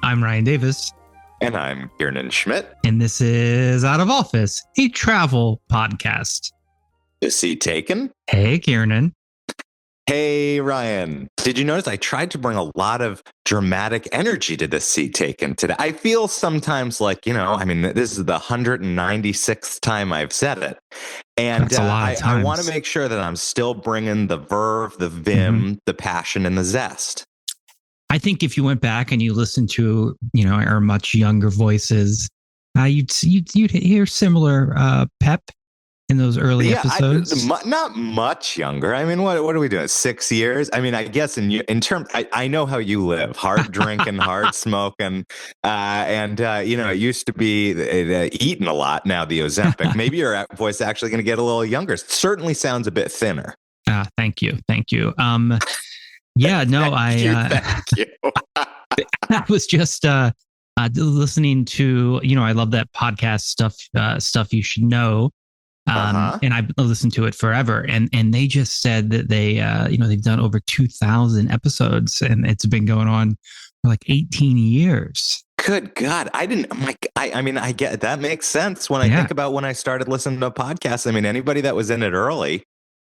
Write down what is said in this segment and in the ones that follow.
I'm Ryan Davis. And I'm Kiernan Schmidt. And this is Out of Office, a travel podcast. The seat taken? Hey, Kiernan. Hey, Ryan. Did you notice I tried to bring a lot of dramatic energy to this seat taken today? I feel sometimes like, this is the 196th time I've said it. And That's a lot of times. I want to make sure that I'm still bringing the verve, the vim, the passion, and the zest. I think if you went back and you listened to, our much younger voices, you'd hear similar pep in those early episodes. Not much younger. I mean, what are we doing? 6 years? I mean, I guess in terms, I know how you live: hard drinking, hard smoking, it used to be eating a lot. Now the Ozempic. Maybe your voice is actually going to get a little younger. It certainly sounds a bit thinner. Thank you. Yeah, no, Thank you. I was just listening to, I love that podcast stuff you should know. And I've listened to it forever. And they just said that they've done over 2,000 episodes, and it's been going on for like 18 years. Good God. I get that makes sense when I think about when I started listening to podcasts. I mean, anybody that was in it early,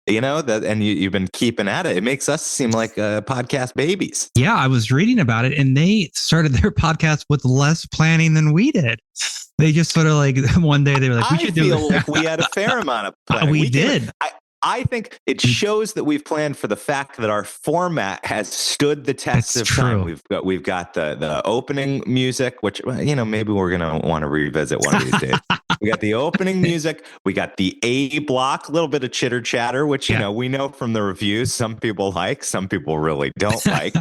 and you've been keeping at it. It makes us seem like podcast babies. Yeah, I was reading about it, and they started their podcast with less planning than we did. They just sort of like one day they were like, "We should do it." I feel like we had a fair amount of planning. We did. I think it shows that we've planned for the fact that our format has stood the test of time. We've got the opening music, which maybe we're gonna want to revisit one of these days. We got the opening music. We got the A block, a little bit of chitter chatter, which we know from the reviews. Some people like, some people really don't like.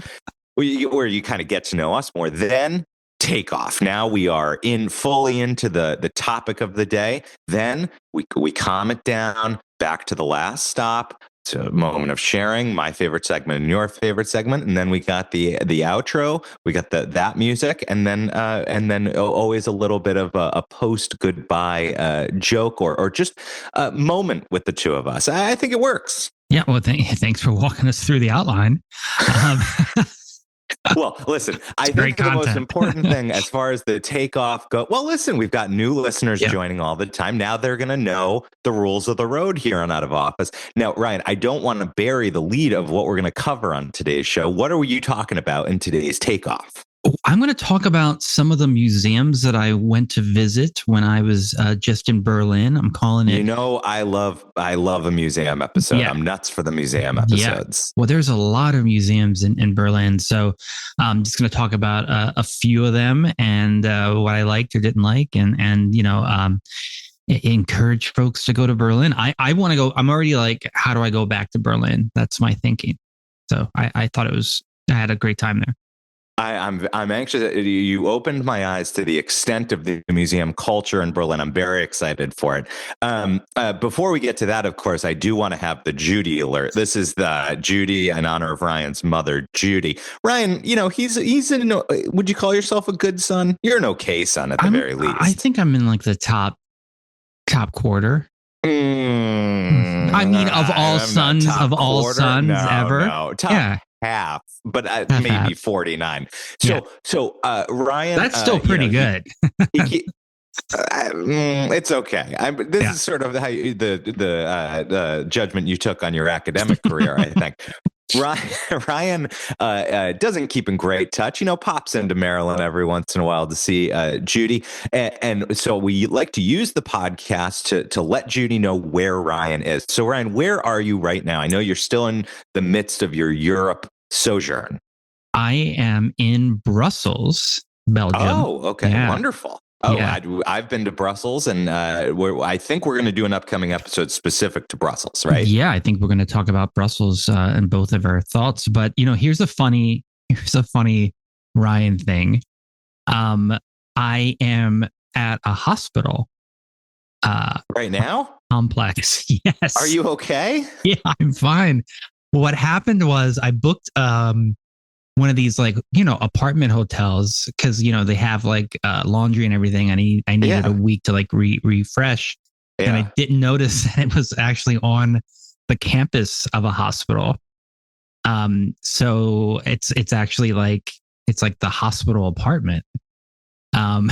Where you kind of get to know us more. Then takeoff. Now we are fully into the topic of the day. Then we calm it down. Back to the last stop, to a moment of sharing, my favorite segment and your favorite segment, and then we got the outro. We got that music, and then always a little bit of a post goodbye joke or just a moment with the two of us. I think it works. Yeah, well, thanks for walking us through the outline. Well, listen, I think the most important thing as far as the takeoff go, well, listen, we've got new listeners joining all the time. Now they're going to know the rules of the road here on Out of Office. Now, Ryan, I don't want to bury the lead of what we're going to cover on today's show. What are you talking about in today's takeoff? I'm going to talk about some of the museums that I went to visit when I was just in Berlin. I'm calling it. I love a museum episode. Yeah. I'm nuts for the museum episodes. Yeah. Well, there's a lot of museums in Berlin. So I'm just going to talk about a few of them and what I liked or didn't like and encourage folks to go to Berlin. I want to go. I'm already like, how do I go back to Berlin? That's my thinking. So I thought I had a great time there. I'm anxious. You opened my eyes to the extent of the museum culture in Berlin. I'm very excited for it. Before we get to that, of course, I do want to have the Judy alert. This is the Judy in honor of Ryan's mother, Judy. Ryan, he's in. Would you call yourself a good son? You're an okay son at the very least. I think I'm in like the top quarter. I mean, of all sons ever. No, top half, but maybe 49. So Ryan, that's still pretty good. It's okay. This is sort of how the judgment you took on your academic career, I think. Ryan doesn't keep in great touch. Pops into Maryland every once in a while to see Judy, and so we like to use the podcast to let Judy know where Ryan is. So Ryan, where are you right now? I know you're still in the midst of your Europe sojourn. I am in Brussels, Belgium. Oh, okay, wonderful. Oh, yeah. I've been to Brussels, and I think we're going to do an upcoming episode specific to Brussels, right? Yeah, I think we're going to talk about Brussels and both of our thoughts. But here's a funny Ryan thing. I am at a hospital right now. Complex. Yes. Are you okay? Yeah, I'm fine. What happened was I booked one of these apartment hotels because they have laundry and everything. I needed a week to refresh, and I didn't notice that it was actually on the campus of a hospital. So it's actually it's like the hospital apartment.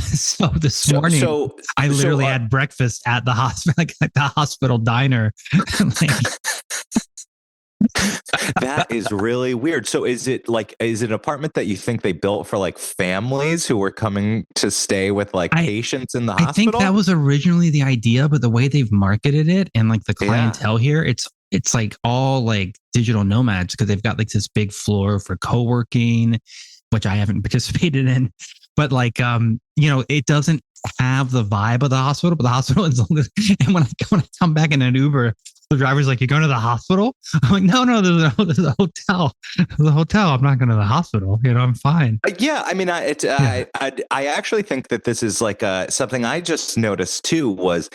So this morning I literally had breakfast at the hospital, like the hospital diner. That is really weird. So is it an apartment that you think they built for like families who were coming to stay with like patients in the hospital? I think that was originally the idea, but the way they've marketed it and like the clientele here, it's like all like digital nomads, because they've got like this big floor for co-working, which I haven't participated in. But like, it doesn't have the vibe of the hospital, but the hospital is, and when I come back in an Uber, the driver's like, "You're going to the hospital?" I'm like, no, there's a hotel. There's a hotel. I'm not going to the hospital. I'm fine. Yeah. I mean, I actually think that this is like something I just noticed too was,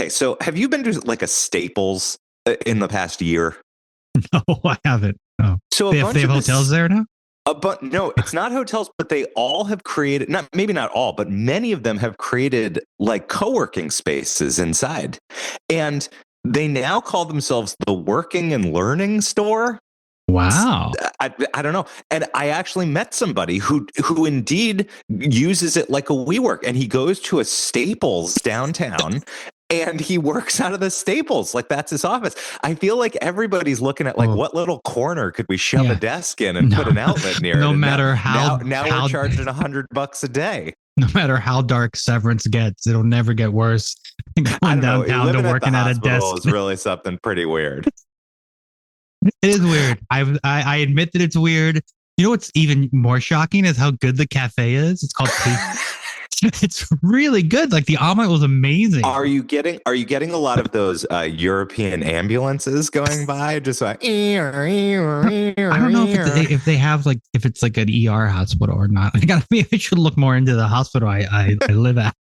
so have you been to like a Staples in the past year? No, I haven't. No. So they have hotels there now? But no, it's not hotels, but they all have created, maybe not all, but many of them have created like co-working spaces inside. And they now call themselves the Working and Learning Store. Wow. I don't know. And I actually met somebody who indeed uses it like a WeWork, and he goes to a Staples downtown and he works out of the Staples. Like that's his office. I feel like everybody's looking at like what little corner could we shove a desk in and put an outlet near no it. matter now we're charging $100 a day. No matter how dark Severance gets, it'll never get worse. Going downtown to working at a desk is really something pretty weird. It is weird. I admit that it's weird. You know what's even more shocking is how good the cafe is. It's called It's really good. Like the omelet was amazing. Are you getting a lot of those European ambulances going by? Just like I don't know if they have like if it's like an ER hospital or not. I should look more into the hospital I live at.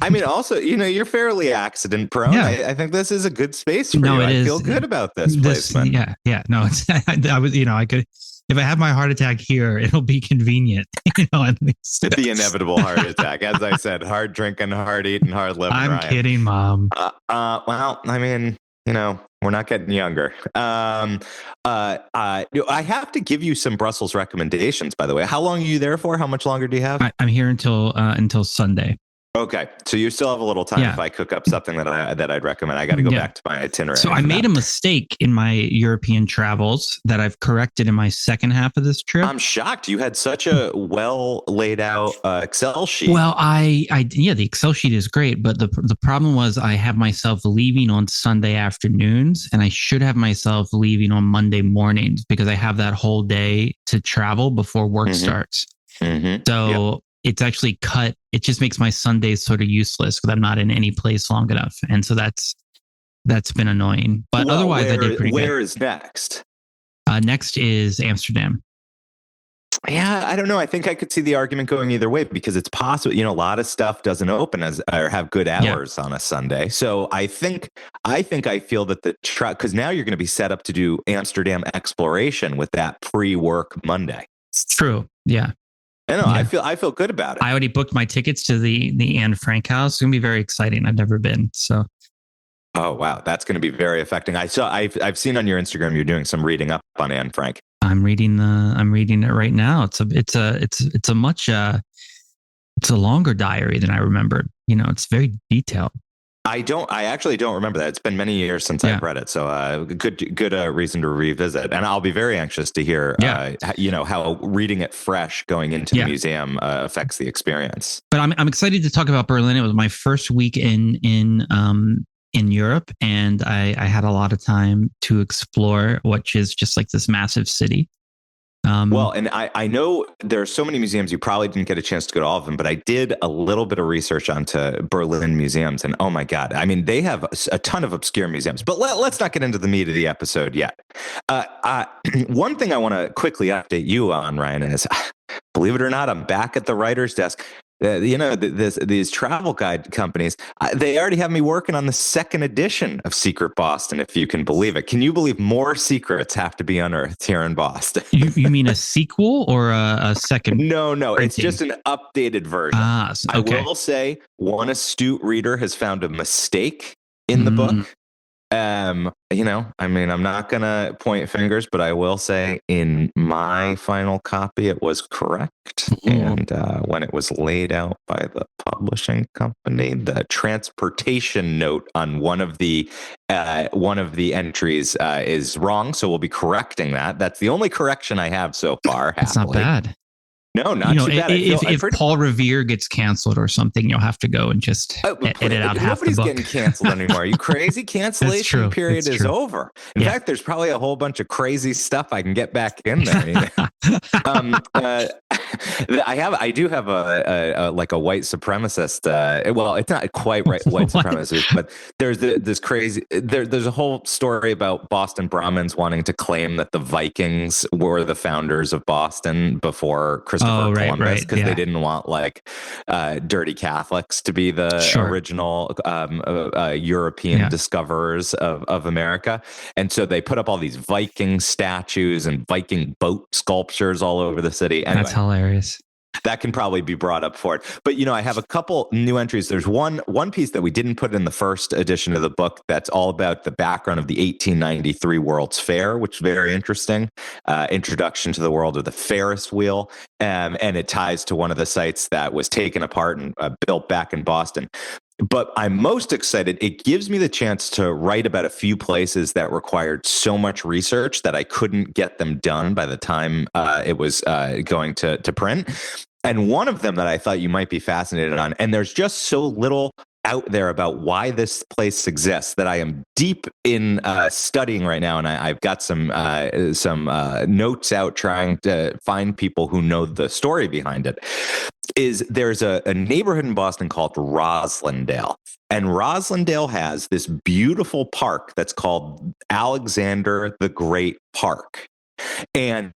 I mean, also, you're fairly accident prone. Yeah. I think this is a good space for you. I feel good about this placement. Yeah. No, I was, I could. If I have my heart attack here, it'll be convenient, at least. The inevitable heart attack. As I said, hard drinking, hard eating, hard living. I'm kidding, Mom. Well, I mean, we're not getting younger. I have to give you some Brussels recommendations, by the way. How long are you there for? How much longer do you have? I'm here until Sunday. Okay, so you still have a little time if I cook up something that I'd recommend. I got to go back to my itinerary. So I made a mistake in my European travels that I've corrected in my second half of this trip. I'm shocked. You had such a well laid out Excel sheet. Well, the Excel sheet is great, but the problem was I have myself leaving on Sunday afternoons, and I should have myself leaving on Monday mornings because I have that whole day to travel before work starts. Mm-hmm. So it's actually cut. It just makes my Sundays sort of useless because I'm not in any place long enough. And so that's been annoying. But otherwise, I did pretty good. Where is next? Next is Amsterdam. Yeah, I don't know. I think I could see the argument going either way because it's possible, a lot of stuff doesn't open or have good hours on a Sunday. So I feel that because now you're going to be set up to do Amsterdam exploration with that pre-work Monday. It's true. Yeah. I feel good about it. I already booked my tickets to the Anne Frank house. It's gonna be very exciting. I've never been, so. Oh wow, that's going to be very affecting. I've seen on your Instagram you're doing some reading up on Anne Frank. I'm reading it right now. It's a longer diary than I remembered. It's very detailed. I actually don't remember that. It's been many years since I've read it. So good reason to revisit. And I'll be very anxious to hear, how reading it fresh going into the museum affects the experience. But I'm excited to talk about Berlin. It was my first week in Europe, and I had a lot of time to explore, which is just like this massive city. Well, and I know there are so many museums, you probably didn't get a chance to go to all of them, but I did a little bit of research onto Berlin museums, and oh my God, I mean, they have a ton of obscure museums, but let's not get into the meat of the episode yet. One thing I want to quickly update you on, Ryan, is believe it or not, I'm back at the writer's desk. These travel guide companies, they already have me working on the second edition of Secret Boston, if you can believe it. Can you believe more secrets have to be unearthed here in Boston? You mean a sequel or a second? No, it's just an updated version. Okay. I will say one astute reader has found a mistake in the book. I mean, I'm not going to point fingers, but I will say in my final copy, it was correct. And when it was laid out by the publishing company, the transportation note on one of the entries is wrong. So we'll be correcting that. That's the only correction I have so far. It's not bad. No, not too bad. If Paul Revere gets canceled or something, you'll have to go and just edit out half the book. Nobody's getting canceled anymore. Are you crazy? Cancellation period is over. In fact, there's probably a whole bunch of crazy stuff I can get back in there. I do have a white supremacist. Well, it's not quite white supremacist, but there's this crazy. There's a whole story about Boston Brahmins wanting to claim that the Vikings were the founders of Boston before Christopher Columbus, because they didn't want dirty Catholics to be the original European discoverers of America, and so they put up all these Viking statues and Viking boat sculptures all over the city. Anyway, that's hilarious. That can probably be brought up for it. But, I have a couple new entries. There's one piece that we didn't put in the first edition of the book that's all about the background of the 1893 World's Fair, which is very interesting. Introduction to the world of the Ferris wheel. And it ties to one of the sites that was taken apart and built back in Boston. But I'm most excited. It gives me the chance to write about a few places that required so much research that I couldn't get them done by the time it was going to print. And one of them that I thought you might be fascinated on, and there's just so little out there about why this place exists that I am deep in studying right now, and I've got some notes out trying to find people who know the story behind it. There's a neighborhood in Boston called Roslindale, and Roslindale has this beautiful park that's called Alexander the Great Park, and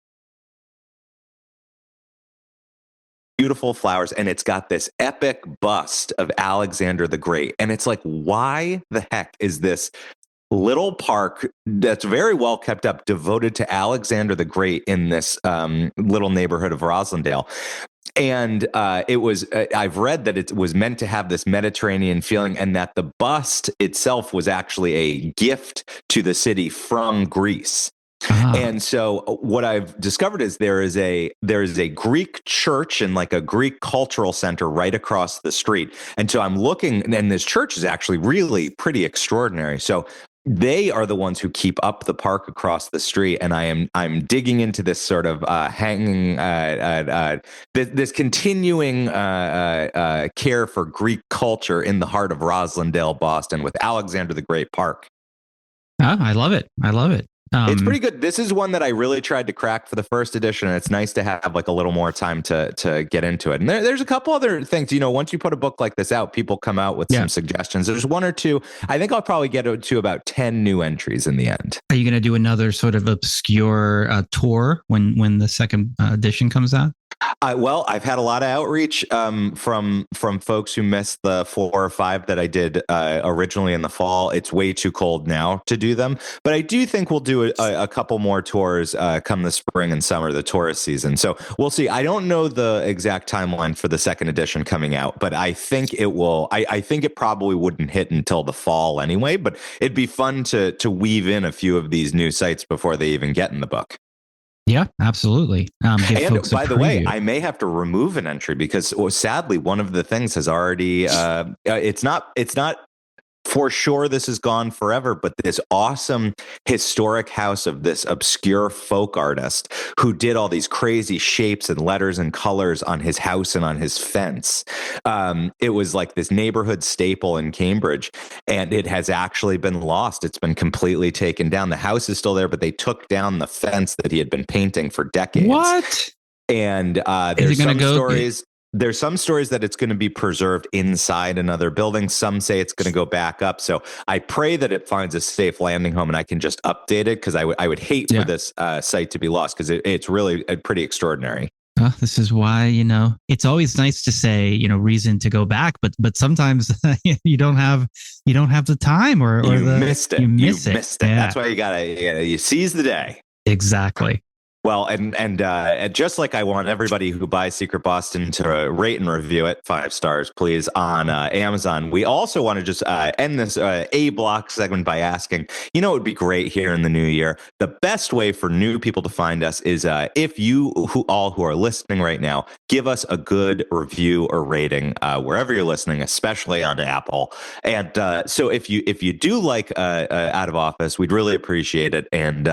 beautiful flowers, and it's got this epic bust of Alexander the Great. And it's like, why the heck is this little park that's very well kept up devoted to Alexander the Great in this little neighborhood of Roslindale? And I've read that it was meant to have this Mediterranean feeling, and that the bust itself was actually a gift to the city from Greece. And so what I've discovered is there is a Greek church and like a Greek cultural center right across the street. And so I'm looking, and this church is actually really pretty extraordinary. So they are the ones who keep up the park across the street, and I'm digging into this sort of this continuing care for Greek culture in the heart of Roslindale, Boston, with Alexander the Great Park. I love it. It's pretty good. This is one that I really tried to crack for the first edition, and it's nice to have like a little more time to get into it. And there's a couple other things, once you put a book like this out, people come out with some suggestions. There's one or two. I think I'll probably get to about 10 new entries in the end. Are you going to do another sort of obscure tour when the second edition comes out? Well, I've had a lot of outreach from folks who missed the 4 or 5 that I did originally in the fall. It's way too cold now to do them, but I do think we'll do a couple more tours come the spring and summer, the tourist season. So we'll see. I don't know the exact timeline for the second edition coming out, but I think it will. I think it probably wouldn't hit until the fall anyway, but it'd be fun to weave in a few of these new sites before they even get in the book. Yeah, absolutely. And by the way, I may have to remove an entry because sadly, one of the things has already, it's not for sure this is gone forever, but this awesome historic house of this obscure folk artist who did all these crazy shapes and letters and colors on his house and on his fence. It was like this neighborhood staple in Cambridge, and it has actually been lost. It's been completely taken down. The house is still there, but they took down the fence that he had been painting for decades. What? And there's some stories. There's some stories that it's going to be preserved inside another building. Some say it's going to go back up. So I pray that it finds a safe landing home and I can just update it, because I would hate for this site to be lost, because it's really pretty extraordinary. This is why, it's always nice to say, reason to go back, but sometimes you don't have the time or you missed it. You miss it. Yeah. That's why you seize the day. Exactly. Well, and just like I want everybody who buys Secret Boston to rate and review it 5 stars, please, on Amazon. We also want to just end this A block segment by asking, it would be great here in the new year. The best way for new people to find us is if you who are listening right now, give us a good review or rating wherever you're listening, especially on Apple. And so if you do like Out of Office, we'd really appreciate it, and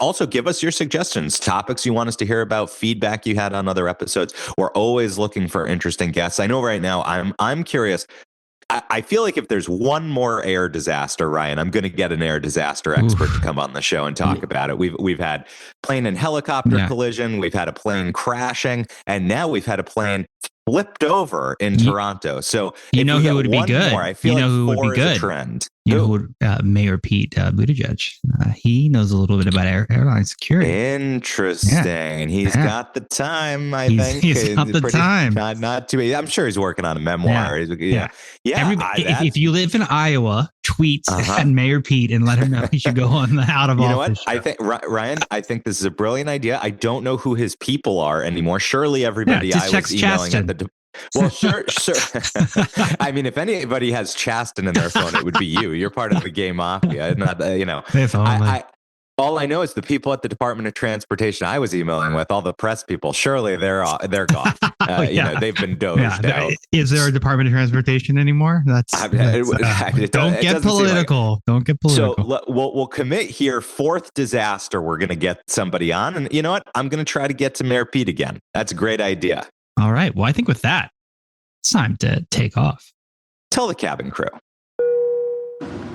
also give us your suggestions. Topics you want us to hear about, feedback you had on other episodes. We're always looking for interesting guests. I know right now I'm curious. I feel like if there's one more air disaster, Ryan, I'm going to get an air disaster expert to come on the show and talk about it. We've had plane and helicopter collision, we've had a plane crashing, and now we've had a plane flipped over in Toronto. So who would be good? More, I feel like who would be good? Trend. Mayor Pete Buttigieg. He knows a little bit about airline security. Interesting. And he's got the time, I think. He's got the time. Not too bad. I'm sure he's working on a memoir. Yeah. If you live in Iowa, tweet at Mayor Pete and let her know he should go on the Out of Office. You know what? Show. I think, Ryan, I think this is a brilliant idea. I don't know who his people are anymore. Surely everybody I was emailing at the... Well, sure. I mean, if anybody has Chasten in their phone, it would be you. You're part of the gay mafia. Not, all I know is the people at the Department of Transportation I was emailing with, all the press people. Surely they're gone. They've been dozed out. Is there a Department of Transportation anymore? Don't get political. Don't get political. So we'll commit here. Fourth disaster, we're going to get somebody on, and you know what? I'm going to try to get to Mayor Pete again. That's a great idea. All right. Well, I think with that, it's time to take off. Tell the cabin crew.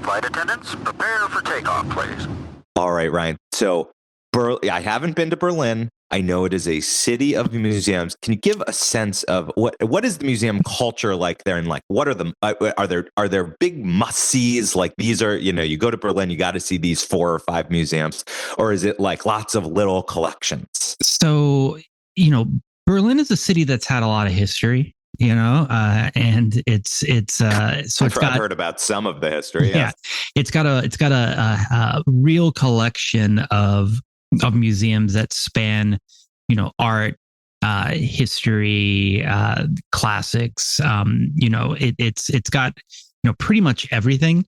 Flight attendants, prepare for takeoff, please. All right, Ryan. So I haven't been to Berlin. I know it is a city of museums. Can you give a sense of what is the museum culture like there, and like what are the are there big must-sees? Like these are, you go to Berlin, you got to see these 4 or 5 museums, or is it like lots of little collections? So, Berlin is a city that's had a lot of history, and it's so I've heard about some of the history. Yeah, it's got a real collection of museums that span, art, history, classics. It's got pretty much everything.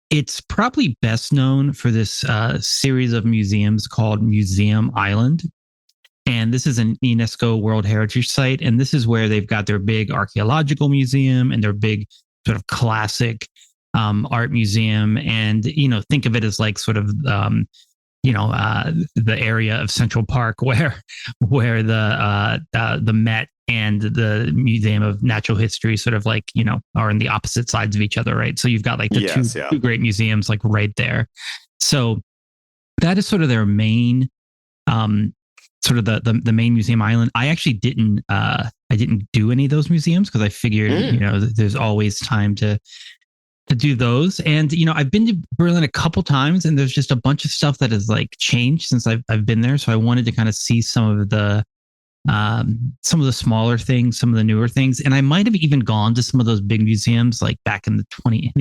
It's probably best known for this series of museums called Museum Island. And this is an UNESCO World Heritage Site. And this is where they've got their big archaeological museum and their big sort of classic art museum. And, think of it as like sort of, the area of Central Park where the Met and the Museum of Natural History sort of like, are on the opposite sides of each other, right? So you've got like the two great museums like right there. So that is sort of their main sort of the main museum island. I actually didn't do any of those museums because I figured there's always time to do those. And I've been to Berlin a couple times, and there's just a bunch of stuff that has like changed since I've been there. So I wanted to kind of see some of the smaller things, some of the newer things, and I might have even gone to some of those big museums like back in the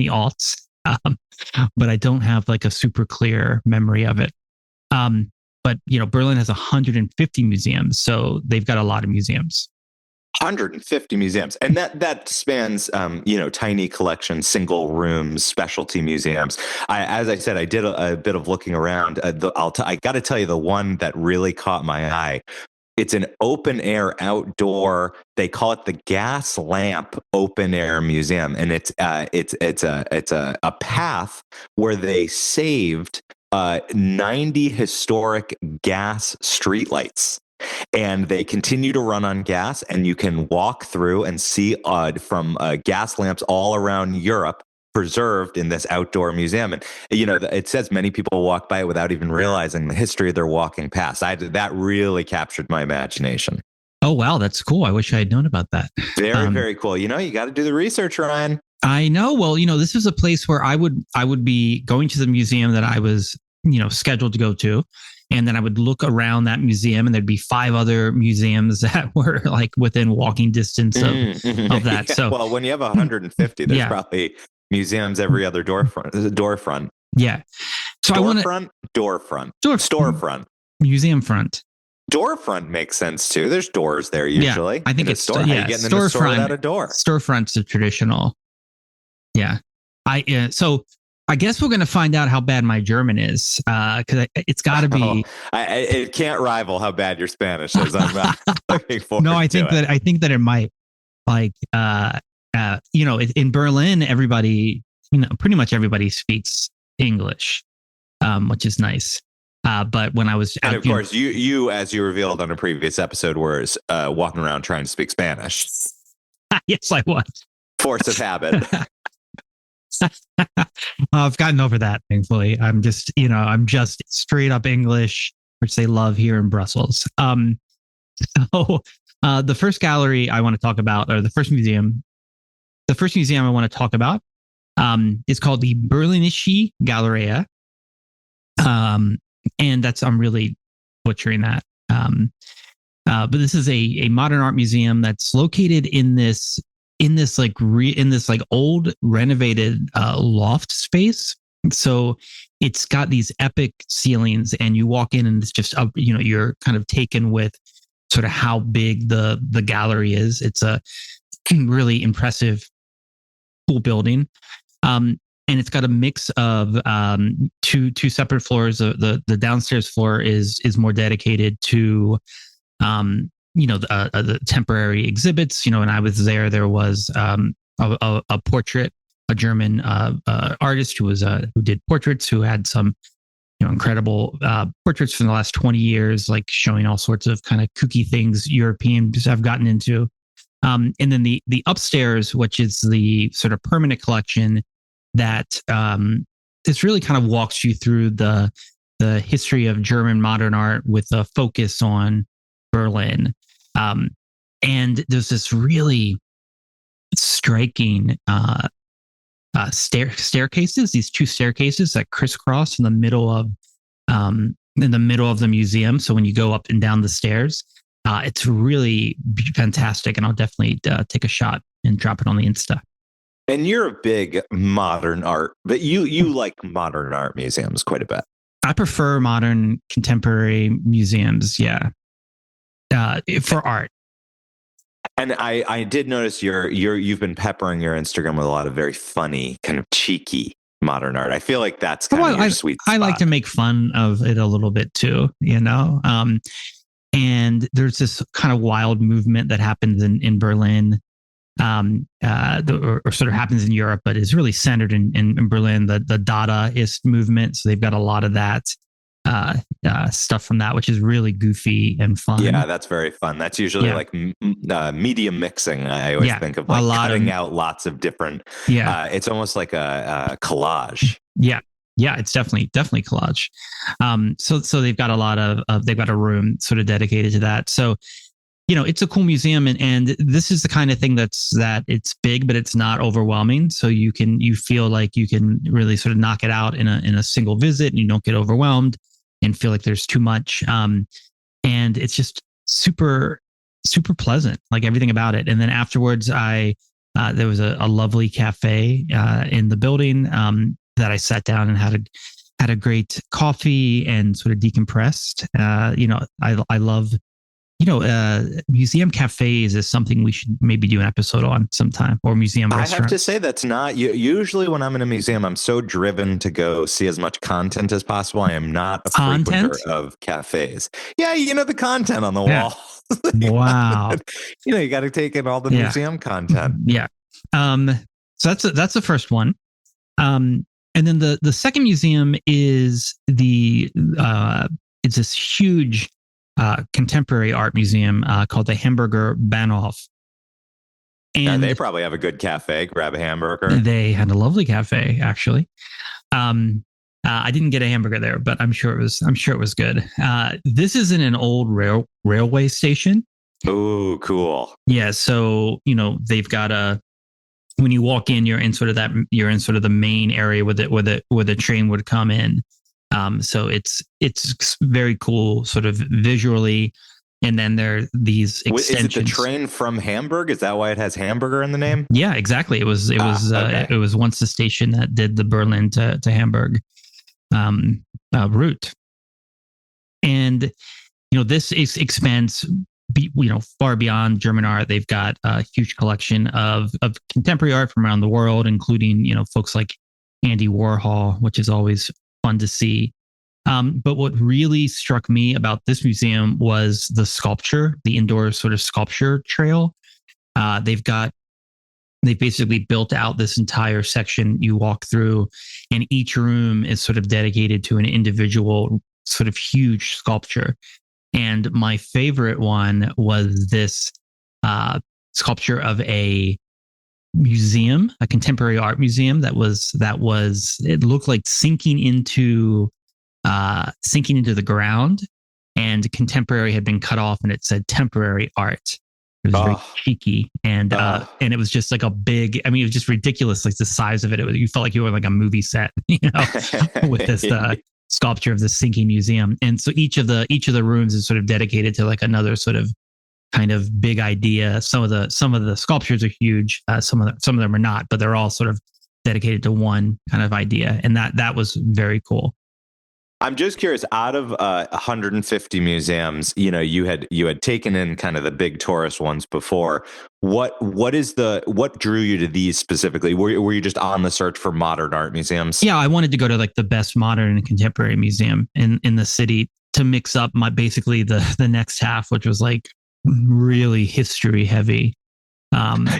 aughts, but I don't have like a super clear memory of it. But Berlin has 150 museums, so they've got a lot of museums. 150 museums, and that spans tiny collections, single rooms, specialty museums. As I said, I did a bit of looking around. I got to tell you, the one that really caught my eye. It's an open air outdoor. They call it the Gas Lamp Open Air Museum, and it's a path where they saved 90 historic gas streetlights, and they continue to run on gas, and you can walk through and see from gas lamps all around Europe preserved in this outdoor museum. And it says many people walk by it without even realizing the history they're walking past. That really captured my imagination. Oh wow, that's cool. I wish I had known about that. Very very cool. You got to do the research, Ryan. I know. Well, this is a place where I would be going to the museum that I was, scheduled to go to. And then I would look around that museum, and there'd be 5 other museums that were like within walking distance of that. Yeah, so, well, when you have 150, there's probably museums every other storefront. Yeah. So storefront, storefront, museum front. Storefront makes sense too. There's doors there usually. Yeah, I think it's store. How you getting in the store without a door? Storefront's a traditional. Yeah, so I guess we're going to find out how bad my German is, because it's got to be. It can't rival how bad your Spanish is. I'm looking forward. No, I think that it might. Like, in Berlin, everybody, pretty much everybody speaks English, which is nice. But when I was, and of course, you, as you revealed on a previous episode, were walking around trying to speak Spanish. Yes, I was. Force of habit. I've gotten over that, thankfully. I'm just straight up English, which they love here in Brussels. So the first gallery I want to talk about, or the first museum I want to talk about, is called the Berlinische Galerie. And I'm really butchering that. But this is a modern art museum that's located in this old renovated loft space. So it's got these epic ceilings, and you walk in and it's just you're kind of taken with sort of how big the gallery is. It's a really impressive, cool building. And it's got a mix of two separate floors. The downstairs floor is more dedicated to the temporary exhibits. When I was there was a portrait, a German artist who did portraits, who had some incredible portraits from the last 20 years, like showing all sorts of kind of kooky things Europeans have gotten into. And then the upstairs, which is the sort of permanent collection that this really kind of walks you through the history of German modern art with a focus on Berlin. And there's this really striking staircases, these two staircases that crisscross in the middle of the museum. So when you go up and down the stairs, it's really fantastic. And I'll definitely take a shot and drop it on the Insta. And you're a big modern art, but you like modern art museums quite a bit. I prefer modern contemporary museums. Yeah. For art. And I did notice you've been peppering your Instagram with a lot of very funny, kind of cheeky modern art. I feel like that's kind of your sweet spot. I like to make fun of it a little bit too, and there's this kind of wild movement that happens in Berlin, or sort of happens in Europe, but is really centered in Berlin, the Dadaist movement. So they've got a lot of that stuff from that, which is really goofy and fun. Yeah, that's very fun. That's usually like media mixing. I always think of like cutting out lots of different. Yeah, it's almost like a collage. Yeah, it's definitely collage. So they've got a lot of they've got a room sort of dedicated to that. So it's a cool museum, and this is the kind of thing that it's big, but it's not overwhelming. So you feel like you can really sort of knock it out in a single visit, and you don't get overwhelmed and feel like there's too much. And it's just super, super pleasant, like everything about it. And then afterwards, there was a lovely cafe in the building that I sat down and had a great coffee and sort of decompressed. I love. Museum cafes is something we should maybe do an episode on sometime, or museum restaurants. I have to say that's not usually when I'm in a museum, I'm so driven to go see as much content as possible. I am not a frequenter of cafes. Yeah, the content on the wall. Wow. You got to take in all the museum content. Yeah. So that's the first one. And then the second museum is it's this huge contemporary art museum called the Hamburger Bahnhof. And they probably have a good cafe. Grab a hamburger. They had a lovely cafe, actually. I didn't get a hamburger there, but I'm sure it was good. This is in an old railway station. Oh, cool. Yeah. So they've got when you walk in, you're in sort of the main area where the train would come in. So it's very cool, sort of visually. And then there are these extensions. Is it the train from Hamburg? Is that why it has hamburger in the name? Yeah, exactly. It was once the station that did the Berlin to Hamburg route. And this expands, far beyond German art. They've got a huge collection of contemporary art from around the world, including, folks like Andy Warhol, which is always fun to see. But what really struck me about this museum was the sculpture, the indoor sort of sculpture trail. They've basically built out this entire section you walk through, and each room is sort of dedicated to an individual sort of huge sculpture. And my favorite one was this sculpture of a museum, a contemporary art museum that was it looked like sinking into the ground, and contemporary had been cut off, and it said temporary art. It was very cheeky, and it was just like a big. I mean, it was just ridiculous, like the size of it. You felt like you were like a movie set, with this sculpture of the sinking museum. And so each of the rooms is sort of dedicated to like another sort of kind of big idea. Some of the sculptures are huge. Some of them are not, but they're all sort of dedicated to one kind of idea, and that was very cool. I'm just curious, out of 150 museums, you had taken in kind of the big tourist ones before. What drew you to these specifically? Were you just on the search for modern art museums? Yeah, I wanted to go to like the best modern and contemporary museum in the city to mix up basically the next half, which was like really history heavy.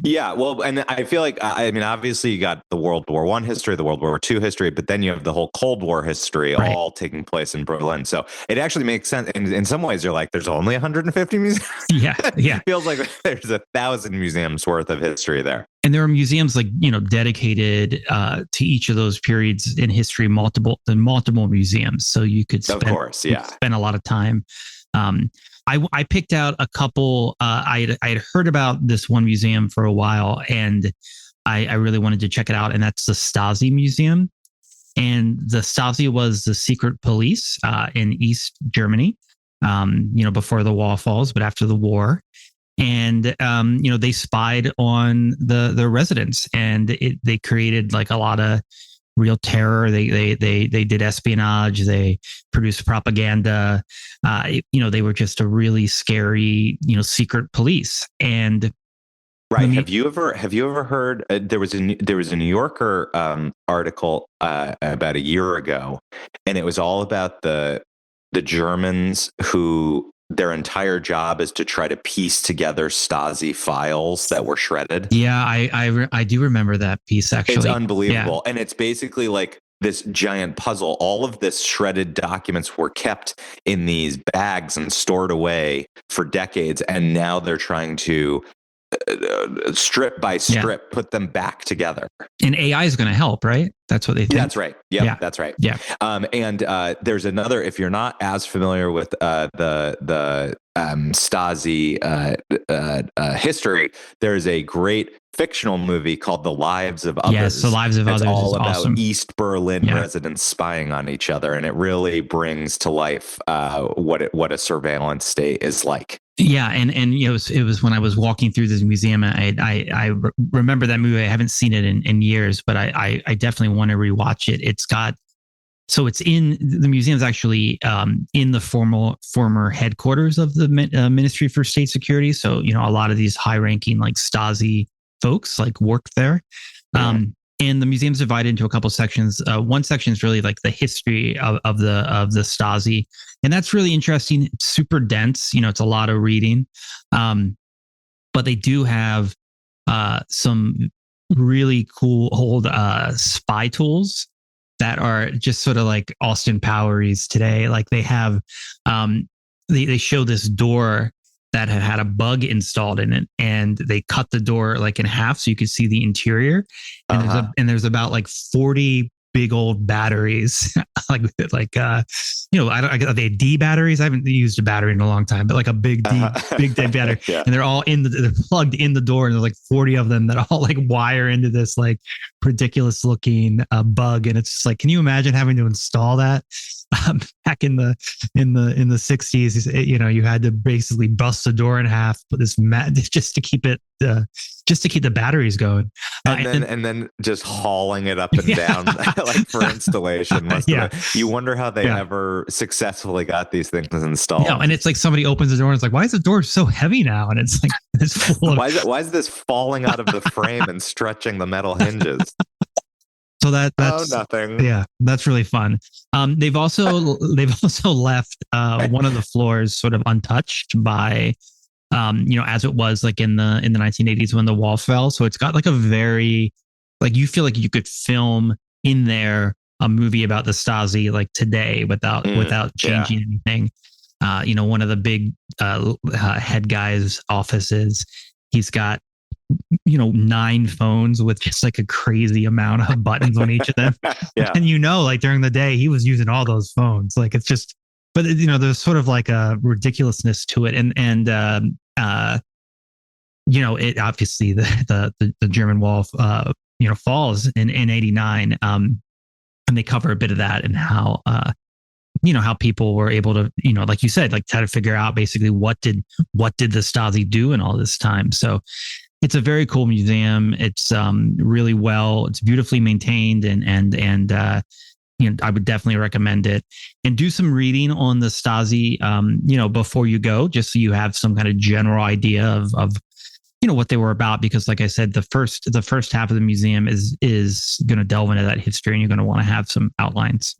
Yeah, well, and I feel like, obviously you got the World War I history, the World War II history, but then you have the whole Cold War history all taking place in Berlin. So it actually makes sense. In some ways, you're like, there's only 150 museums. Yeah. It feels like there's 1,000 museums worth of history there. And there are museums like, dedicated to each of those periods in history, multiple museums. So you could spend a lot of time. I picked out a couple. I had heard about this one museum for a while, and I really wanted to check it out. And that's the Stasi Museum. And the Stasi was the secret police in East Germany, before the wall falls, but after the war. And they spied on the residents, and they created like a lot of real terror. They did espionage. They produced propaganda. They were just a really scary, secret police. And right. Have you ever heard? There was a New Yorker article about a year ago, and it was all about the Germans who their entire job is to try to piece together Stasi files that were shredded. Yeah, I do remember that piece, actually. It's unbelievable. Yeah. And it's basically like this giant puzzle. All of this shredded documents were kept in these bags and stored away for decades. And now they're trying to strip by strip, put them back together. And AI is going to help, right? That's what they think. That's right. Yep, yeah, that's right. Yeah. And there's another, if you're not as familiar with the Stasi history, there's a great fictional movie called The Lives of Others. Yes, The Lives of Others is all about awesome. East Berlin residents spying on each other, and it really brings to life what a surveillance state is like. Yeah, and it was when I was walking through this museum, I remember that movie. I haven't seen it in years, but I definitely want to rewatch it. It's in the museum's actually in the former headquarters of the Ministry for State Security. So a lot of these high-ranking like Stasi folks like work there. Yeah. And the museum's divided into a couple sections. One section is really like the history of the Stasi, and that's really interesting. It's super dense. It's a lot of reading, but they do have some really cool old spy tools that are just sort of like Austin Powers today. Like they have, they show this door that had a bug installed in it, and they cut the door like in half so you could see the interior. And there's about like 40 big old batteries, are they D batteries? I haven't used a battery in a long time, but like a big dead battery. Yeah. And they're all they're plugged in the door, and there's like 40 of them that all like wire into this like ridiculous looking bug. And it's just like, can you imagine having to install that? Back in the 60s, you had to basically bust the door in half, put this mat just to keep it just to keep the batteries going. And then just hauling it up and down like for installation. You wonder how they ever successfully got these things installed. Yeah, and it's like somebody opens the door and it's like, why is the door so heavy now? And it's like it's full why is this falling out of the frame and stretching the metal hinges? So that's nothing. Yeah, that's really fun. They've also left one of the floors sort of untouched by, as it was like in the 1980s when the wall fell. So it's got like a very, like, you feel like you could film in there a movie about the Stasi like today without changing anything. One of the big head guy's offices, he's got 9 phones with just like a crazy amount of buttons on each of them. And like during the day he was using all those phones. Like it's just, but there's sort of like a ridiculousness to it. And it obviously the German wall falls in 89. And they cover a bit of that and how how people were able to, like you said, like try to figure out basically what did the Stasi do in all this time. So it's a very cool museum. It's really it's beautifully maintained, and I would definitely recommend it. And do some reading on the Stasi, before you go, just so you have some kind of general idea of what they were about. Because, like I said, the first half of the museum is going to delve into that history, and you're going to want to have some outlines.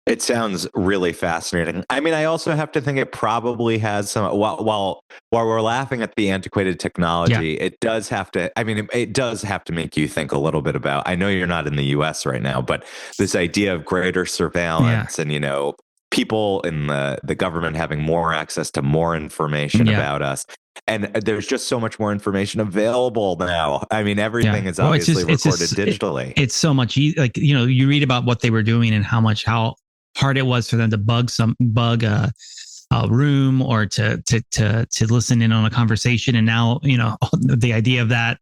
It sounds really fascinating. I mean, I also have to think it probably has some, while we're laughing at the antiquated technology, it does have to, it does have to make you think a little bit about, I know you're not in the US right now, but this idea of greater surveillance and, people in the government having more access to more information about us. And there's just so much more information available now. I mean, everything is obviously recorded digitally. It's so much easier. Like, you read about what they were doing and how hard it was for them to bug a room or to listen in on a conversation. And now, the idea of that,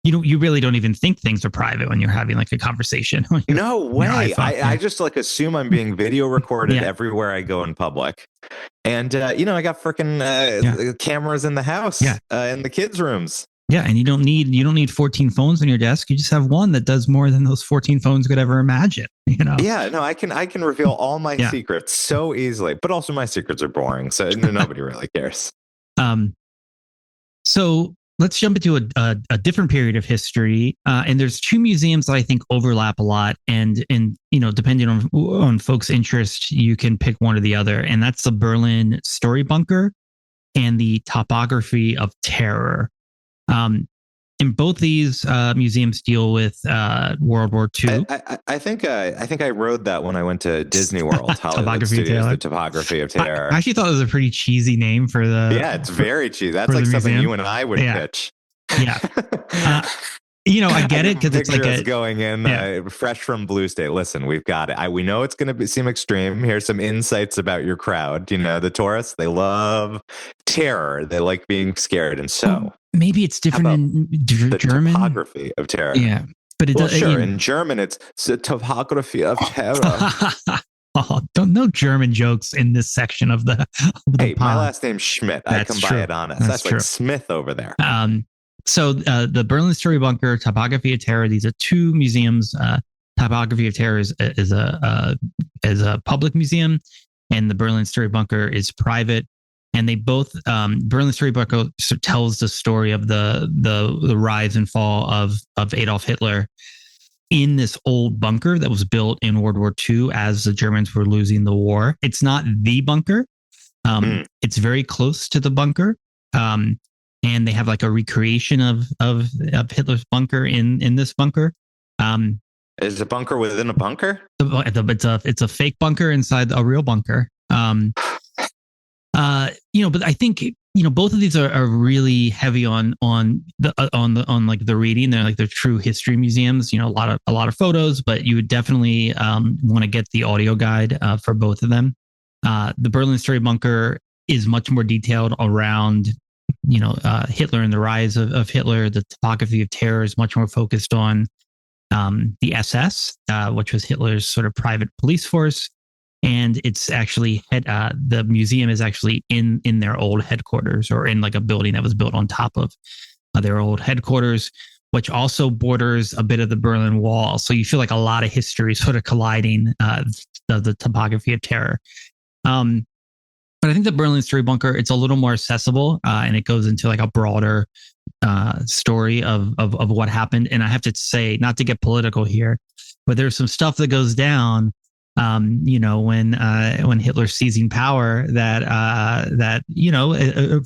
you really don't even think things are private when you're having like a conversation. No way. I just like assume I'm being video recorded everywhere I go in public. And, I got freaking cameras in the house, in the kids' rooms. Yeah, and you don't need 14 phones on your desk. You just have one that does more than those 14 phones could ever imagine. Yeah, no, I can reveal all my secrets so easily, but also my secrets are boring, so nobody really cares. So let's jump into a different period of history, and there's 2 museums that I think overlap a lot, and depending on folks' interest, you can pick one or the other, and that's the Berlin Story Bunker and the Topography of Terror. And both these museums deal with World War II. I think I rode that when I went to Disney World, Hollywood Studios, the Topography of Terror. I actually thought it was a pretty cheesy name for the. Yeah, it's very cheesy. That's like something museum. You and I would pitch. Yeah. I get it because it's like going in fresh from Blue State. Listen, we've got it. We know it's going to seem extreme. Here's some insights about your crowd. The tourists, they love terror. They like being scared, and so. Maybe it's different in German. The Topography of Terror. Yeah, but it does. Sure, in German, it's the Topography of Terror. Don't know German jokes in this section of the. Hey, my last name's Schmidt. I come by it honest. That's like Smith over there. So the Berlin Story Bunker, Topography of Terror. These are 2 museums. Topography of Terror is a public museum, and the Berlin Story Bunker is private. And they both, Berlin Story Bunker tells the story of the rise and fall of Adolf Hitler in this old bunker that was built in World War II as the Germans were losing the war. It's not the bunker. It's very close to the bunker. And they have like a recreation of Hitler's bunker in this bunker. Is a bunker within a bunker? It's a fake bunker inside a real bunker. But I think both of these are really heavy on like the reading. They're like they're true history museums. A lot of photos, but you would definitely want to get the audio guide for both of them. The Berlin Story Bunker is much more detailed around Hitler and the rise of Hitler. The Topography of Terror is much more focused on the SS, which was Hitler's sort of private police force. and it's actually the museum is actually in their old headquarters, or in like a building that was built on top of their old headquarters, which also borders a bit of the Berlin Wall. So you feel like a lot of history sort of colliding, the topography of terror. But I think the Berlin Story Bunker, it's a little more accessible, and it goes into like a broader story of what happened. And I have to say, not to get political here, but there's some stuff that goes down, when Hitler's seizing power, that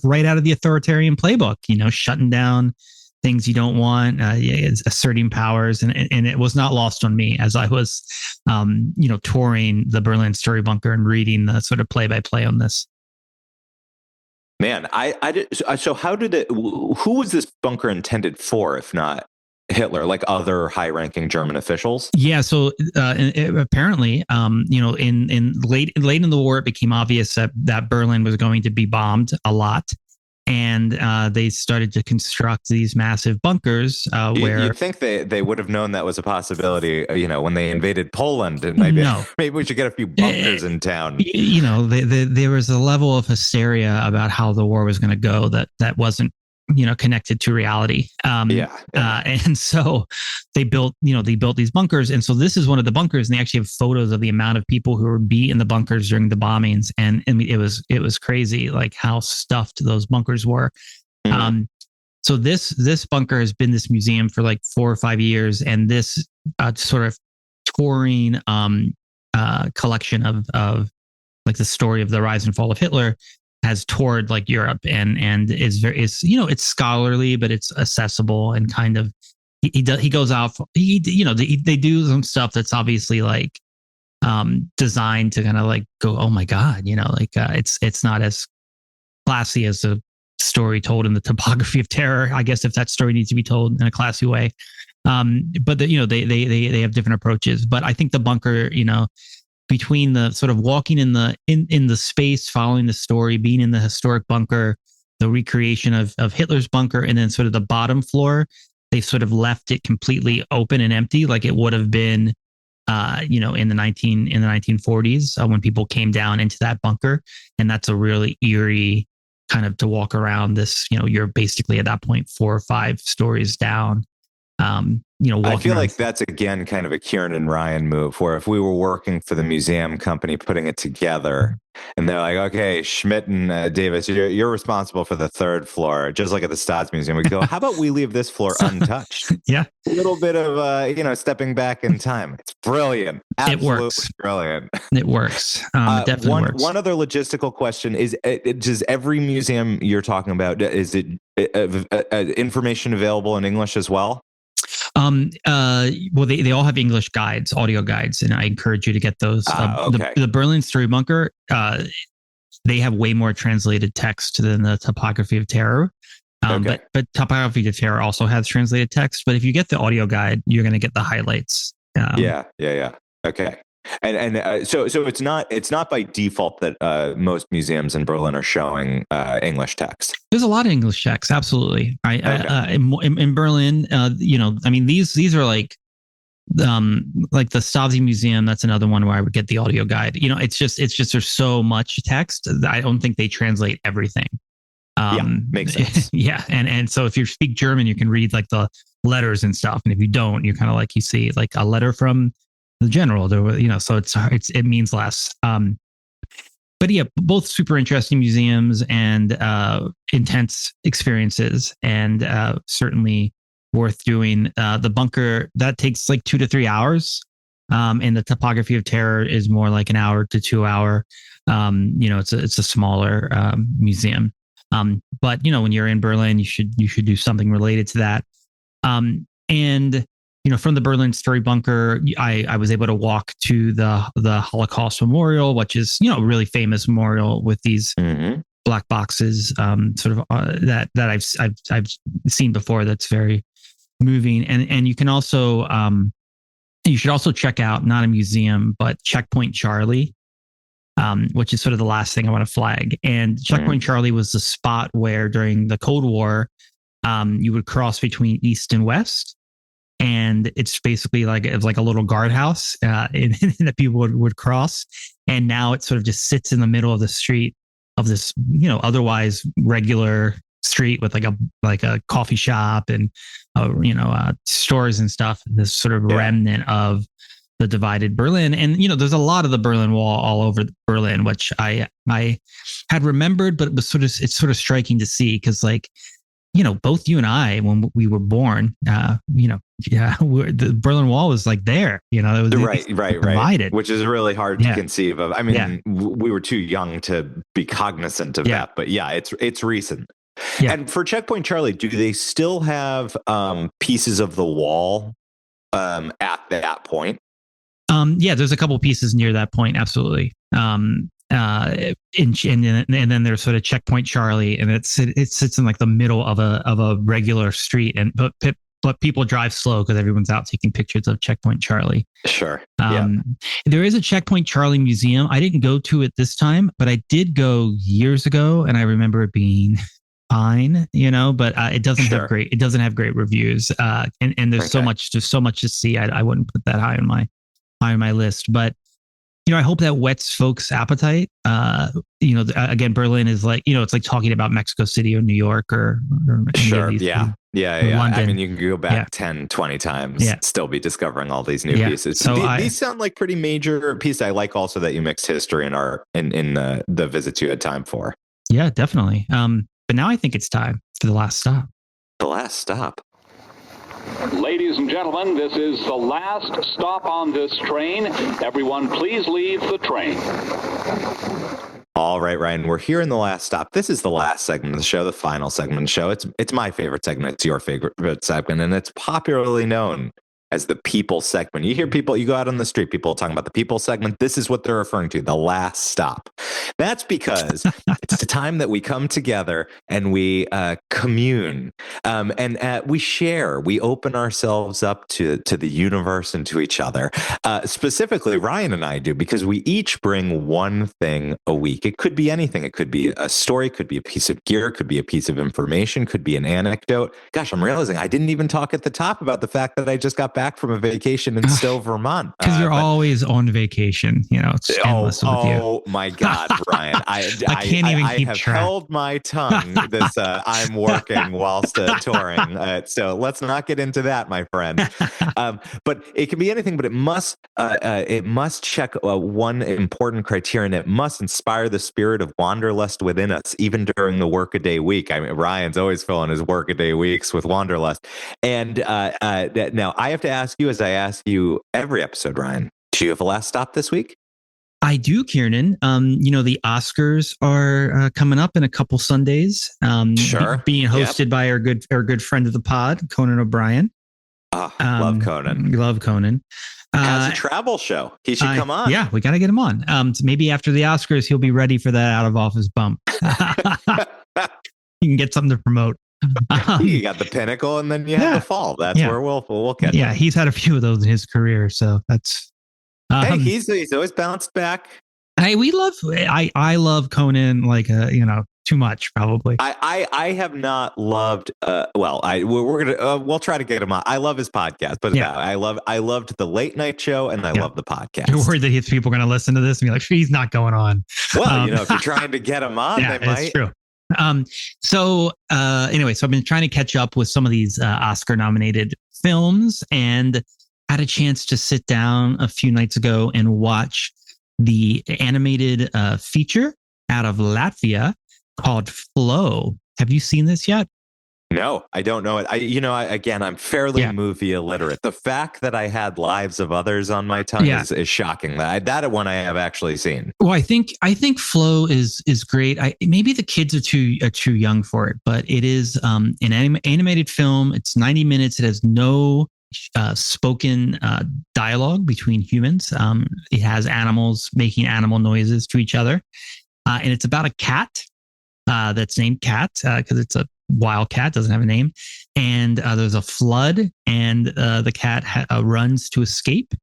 right out of the authoritarian playbook, shutting down things you don't want, asserting powers, and it was not lost on me as I was, touring the Berlin Story Bunker and reading the sort of play-by-play on this. Man, so how did it? Who was this bunker intended for, if not Hitler, like other high-ranking German officials? Yeah, so apparently, in late in the war, it became obvious that Berlin was going to be bombed a lot. And they started to construct these massive bunkers where you'd think they would have known that was a possibility, when they invaded Poland, and maybe we should get a few bunkers in town. There was a level of hysteria about how the war was going to go that wasn't connected to reality. And so they built these bunkers. And so this is one of the bunkers, and they actually have photos of the amount of people who would be in the bunkers during the bombings. And I mean, it was crazy, like how stuffed those bunkers were. Mm-hmm. So this bunker has been this museum for like 4 or 5 years. And this sort of touring collection of like the story of the rise and fall of Hitler has toured like Europe, and it's scholarly, but it's accessible, and kind of he goes out they do some stuff that's obviously like designed to kind of like go, oh my God, it's not as classy as the story told in the Topography of Terror, I guess, if that story needs to be told in a classy way. But they have different approaches. But I think the bunker, between the sort of walking in the space, following the story, being in the historic bunker, the recreation of Hitler's bunker, and then sort of the bottom floor, they sort of left it completely open and empty, like it would have been, in the 1940s when people came down into that bunker. And that's a really eerie kind of to walk around this. You're basically at that point 4 or 5 stories down. I feel like that's again kind of a Kiernan Ryan move, where if we were working for the museum company putting it together, and they're like, okay, Schmidt and Davis, you're responsible for the 3rd floor, just like at the Staatsmuseum. We go, how about we leave this floor untouched? Yeah, a little bit of stepping back in time. It's brilliant. Absolutely, it works. Brilliant. It works. It definitely works. One other logistical question is: does every museum you're talking about, is it information available in English as well? Well, they all have English guides, audio guides, and I encourage you to get those. Okay. The Berlin Story Bunker, they have way more translated text than the Topography of Terror. Okay. But Topography of Terror also has translated text. But if you get the audio guide, you're going to get the highlights. Yeah. Okay. And so it's not by default that most museums in Berlin are showing English text. There's a lot of English text, absolutely. In Berlin, these are like the Stasi Museum. That's another one where I would get the audio guide. It's just there's so much text. I don't think they translate everything. Makes sense. Yeah, and so if you speak German, you can read like the letters and stuff, and if you don't, you kind of like you see like a letter from the general, so it means less. But yeah, both super interesting museums and intense experiences, and certainly worth doing. The bunker, that takes like 2 to 3 hours, and the Topography of Terror is more like an hour to 2 hour. It's a smaller museum. But when you're in Berlin, you should do something related to that. And from the Berlin Story Bunker, I was able to walk to the Holocaust Memorial, which is, a really famous memorial with these black boxes, that I've seen before. That's very moving. And you can also, you should also check out, not a museum, but Checkpoint Charlie, which is sort of the last thing I want to flag. And Checkpoint Charlie was the spot where during the Cold War, you would cross between East and West. and it's basically like it's like a little guardhouse that people would cross. And now it sort of just sits in the middle of the street of this, otherwise regular street with like a coffee shop and stores and stuff. This sort of remnant of the divided Berlin. And there's a lot of the Berlin Wall all over Berlin, which I had remembered, but it's sort of striking to see because both you and I, when we were born, the Berlin Wall was like there, it was right, divided, which is really hard to conceive of. I mean, we were too young to be cognizant of that, but it's recent. Yeah. And for Checkpoint Charlie, do they still have pieces of the wall at that point? There's a couple pieces near that point, absolutely. And then there's sort of Checkpoint Charlie, and it sits in like the middle of a regular street, and but people drive slow because everyone's out taking pictures of Checkpoint Charlie. Sure. There is a Checkpoint Charlie museum. I didn't go to it this time, but I did go years ago, and I remember it being fine, but it doesn't have great reviews. And there's so much to see. I wouldn't put that high on my list, but I hope that whets folks' appetite. Again, Berlin is like, it's like talking about Mexico City or New York or sure. Yeah. London. I mean, you can go back 10, 20 times, still be discovering all these new pieces. So these sound like pretty major pieces. I like also that you mixed history and art in the visits you had time for. Yeah, definitely. But now I think it's time for the last stop. The last stop. Ladies and gentlemen, this is the last stop on this train. Everyone, please leave the train. All right, Ryan, we're here in the last stop. This is the last segment of the show, the final segment of the show. It's my favorite segment. It's your favorite segment, and it's popularly known as the people segment. You hear people, you go out on the street, people talking about the people segment. This is what they're referring to, the last stop. That's because it's the time that we come together and we commune and we share. We open ourselves up to the universe and to each other. Specifically, Ryan and I do, because we each bring one thing a week. It could be anything. It could be a story, could be a piece of gear, could be a piece of information, could be an anecdote. Gosh, I'm realizing I didn't even talk at the top about the fact that I just got back from a vacation in Stowe, Vermont. Because you're always on vacation, it's endless with you. Oh my God, Ryan! I can't even keep have track. Held my tongue. This I'm working whilst touring, so let's not get into that, my friend. But it can be anything. But it must check one important criterion. It must inspire the spirit of wanderlust within us, even during the workaday week. I mean, Ryan's always filling his workaday weeks with wanderlust, and now I have to ask you, as I ask you every episode, Ryan, do you have a last stop this week? I do, Kiernan. The Oscars are coming up in a couple Sundays. Sure. Being hosted by our good friend of the pod, Conan O'Brien. Love Conan. Love Conan. Has a travel show. He should come on. Yeah, we got to get him on. So maybe after the Oscars, he'll be ready for that out of office bump. You can get something to promote. You got the pinnacle, and then you have the fall. That's where we'll catch. Yeah, he's had a few of those in his career, so that's. Hey, he's always bounced back. Hey, I love Conan too much probably. I have not loved. We'll try to get him on. I love his podcast, but I loved the late night show, and I love the podcast. You're worried that his people are going to listen to this and be like, he's not going on. Well, if you're trying to get him on, they might. It's true. So I've been trying to catch up with some of these Oscar nominated films, and had a chance to sit down a few nights ago and watch the animated feature out of Latvia called Flow. Have you seen this yet? No, I don't know it. I'm fairly movie illiterate. The fact that I had Lives of Others on my tongue is shocking. That one I have actually seen. Well, I think Flow is great. Maybe the kids are too young for it, but it is an animated film. It's 90 minutes. It has no spoken dialogue between humans. It has animals making animal noises to each other, and it's about a cat that's named Cat because it's a wild cat, doesn't have a name, and there's a flood, and the cat runs to escape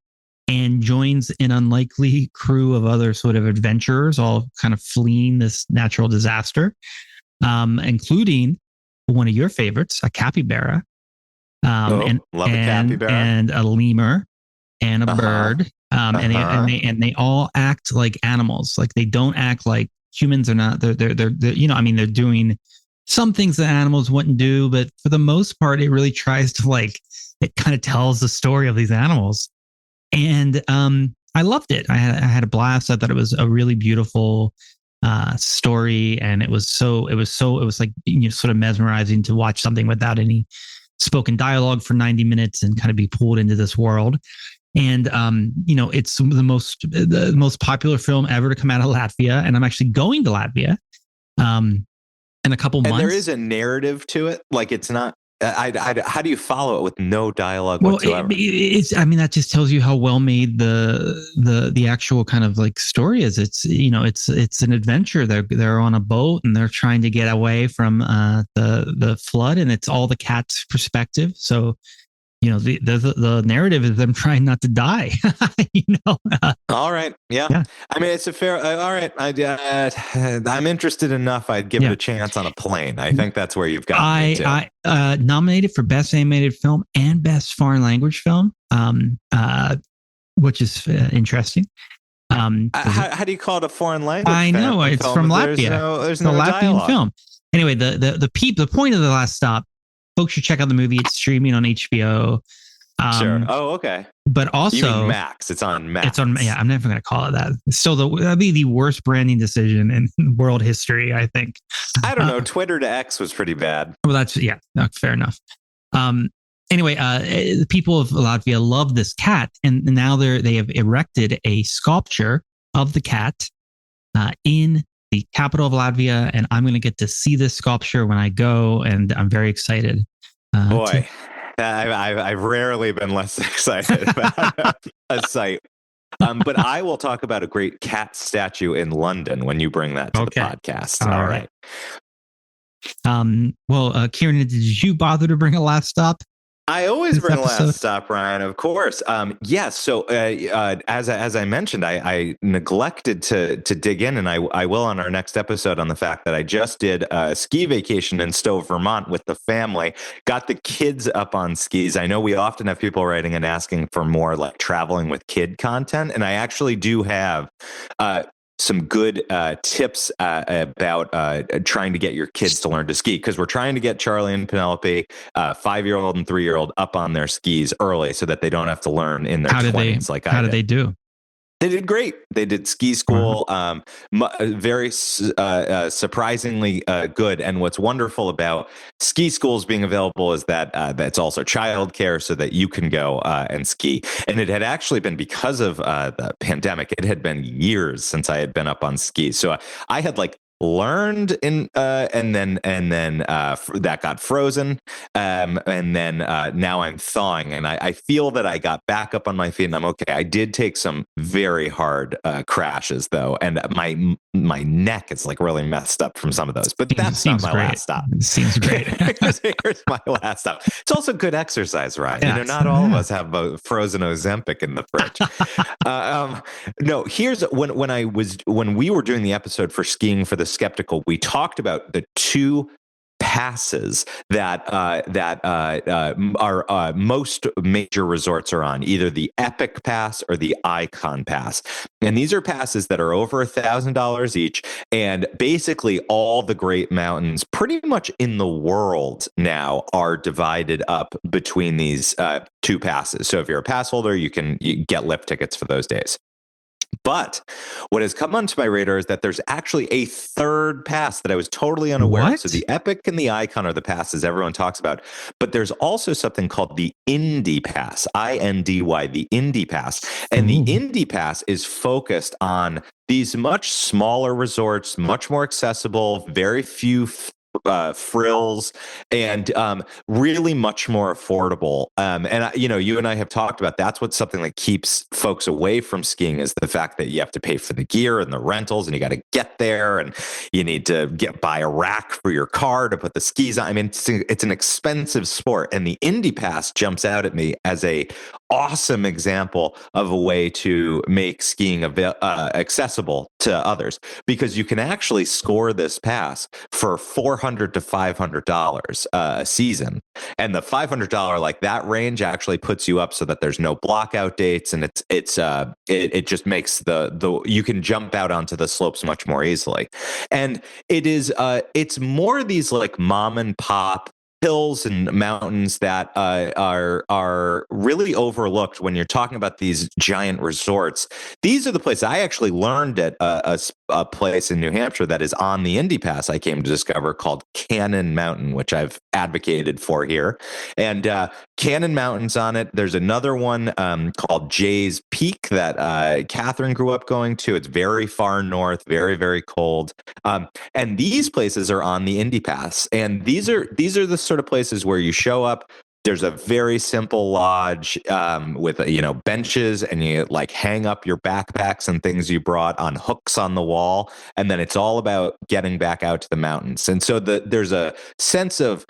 and joins an unlikely crew of other sort of adventurers, all kind of fleeing this natural disaster, including one of your favorites, a capybara. Love a capybara. And a lemur and a bird. And they all act like animals. Like they don't act like humans are not. They're they're doing some things that animals wouldn't do, but for the most part, it really tries to it kind of tells the story of these animals. And I loved it. I had a blast. I thought it was a really beautiful story, and it was like sort of mesmerizing to watch something without any spoken dialogue for 90 minutes and kind of be pulled into this world. And it's the most popular film ever to come out of Latvia, and I'm actually going to Latvia in a couple months. And there is a narrative to it. Like it's not. How do you follow it with no dialogue whatsoever? That just tells you how well made the actual kind of like story is. It's it's an adventure. They're on a boat and they're trying to get away from the flood, and it's all the cat's perspective. So the narrative is them trying not to die. All right. Yeah. I mean, it's a fair. All right. I'm interested enough. I'd give it a chance on a plane. I think that's where you've got. I nominated for Best Animated Film and Best Foreign Language Film, which is interesting. How do you call it a foreign language? I know it's from Latvia. There's no Latvian dialogue. film. Anyway, the point of The Last Stop. Folks should check out the movie. It's streaming on HBO. Sure. Oh, okay. But also Max. It's on Max. It's on. Yeah, I'm never going to call it that. So that'd be the worst branding decision in world history, I think. I don't know. Twitter to X was pretty bad. Well, fair enough. Anyway, the people of Latvia love this cat, and now they have erected a sculpture of the cat in the capital of Latvia, and I'm going to get to see this sculpture when I go, and I'm very excited. I've rarely been less excited about a site. But I will talk about a great cat statue in London when you bring that to the podcast. All right. Well, Kiernan, did you bother to bring a Last Stop? I always bring Last Stop, Ryan, of course. So as I mentioned, I neglected to dig in, and I will on our next episode on the fact that I just did a ski vacation in Stowe, Vermont with the family, got the kids up on skis. I know we often have people writing and asking for more like traveling with kid content, and I actually do have some good tips about trying to get your kids to learn to ski, because we're trying to get Charlie and Penelope, 5-year-old and 3-year-old, up on their skis early so that they don't have to learn in their 20s. How did they do? They did great. They did ski school, very surprisingly good. And what's wonderful about ski schools being available is that that's also childcare, so that you can go and ski. And it had actually been, because of the pandemic, it had been years since I had been up on skis. So I had learned in and then that got frozen, and then now I'm thawing, and I feel that I got back up on my feet and I'm okay. I did take some very hard crashes though, and my neck is really messed up from some of those, but that's not my last stop. Seems great. Here's my last stop. It's also good exercise, right? Not all of us have a frozen Ozempic in the fridge. No, here's when we were doing the episode for Skiing for the Skeptical, we talked about the two passes that our most major resorts are on, either the Epic Pass or the Icon Pass. And these are passes that are over $1,000 each, and basically all the great mountains pretty much in the world now are divided up between these two passes. So if you're a pass holder, you get lift tickets for those days. But what has come onto my radar is that there's actually a third pass that I was totally unaware of. So the Epic and the Icon are the passes everyone talks about. But there's also something called the Indy Pass, INDY, the Indy Pass. And the Indy Pass is focused on these much smaller resorts, much more accessible, very few frills, and really much more affordable. And you and I have talked about that's what's something that keeps folks away from skiing, is the fact that you have to pay for the gear and the rentals, and you got to get there, and you need to buy a rack for your car to put the skis on. I mean, it's an expensive sport, and the Indy Pass jumps out at me as a awesome example of a way to make skiing accessible to others, because you can actually score this pass for $400 to $500 a season, and the $500 like that range actually puts you up so that there's no blockout dates, and it just makes the you can jump out onto the slopes much more easily, and it's more these like mom and pop hills and mountains that are really overlooked when you're talking about these giant resorts. These are the places I actually learned at a place in New Hampshire that is on the Indy Pass I came to discover, called Kiernan Mountain, which I've advocated for here. And Kiernan Mountain's on it. There's another one called Jay's Peak that Catherine grew up going to. It's very far north, very, very cold. And these places are on the Indy Pass. And these are the sort of places where you show up. There's a very simple lodge with benches, and you like hang up your backpacks and things you brought on hooks on the wall, and then it's all about getting back out to the mountains. And so there's a sense of,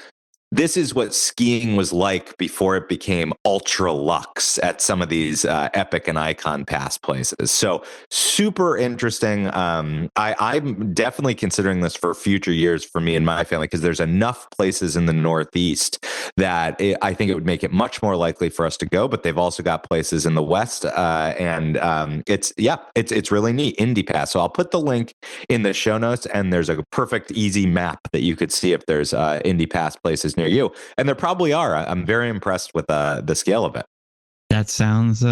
this is what skiing was like before it became ultra luxe at some of these epic and icon pass places. So super interesting. I'm definitely considering this for future years for me and my family, because there's enough places in the Northeast that I think it would make it much more likely for us to go. But they've also got places in the West, and it's really neat. Indy Pass. So I'll put the link in the show notes, and there's a perfect easy map that you could see if there's Indy Pass places near you, and there probably are. I'm very impressed with the scale of it. That sounds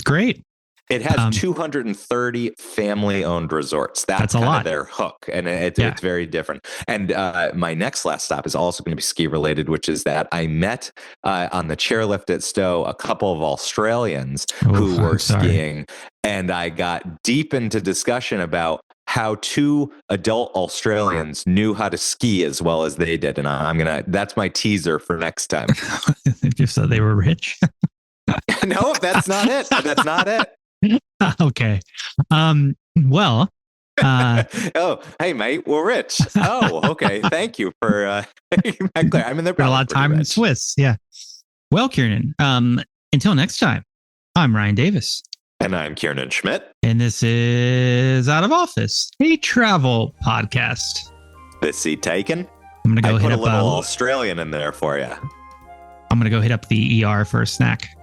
great. It has 230 family-owned resorts. That's kind of their hook, and it's very different. And my next last stop is also going to be ski-related, which is that I met on the chairlift at Stowe a couple of Australians who were skiing, and I got deep into discussion about how two adult Australians knew how to ski as well as they did. And that's my teaser for next time. Just so they were rich. No, that's not it. That's not it. Okay. Well, oh, hey mate, we're rich. Oh, okay. Thank you for making that clear. I mean, they're a lot of time in Swiss. Yeah. Well, Kiernan, until next time, I'm Ryan Davis. And I'm Kiernan Schmidt. And this is Out of Office, a travel podcast. This seat taken? I'm going to go hit put up a little Australian in there for you. I'm going to go hit up the ER for a snack.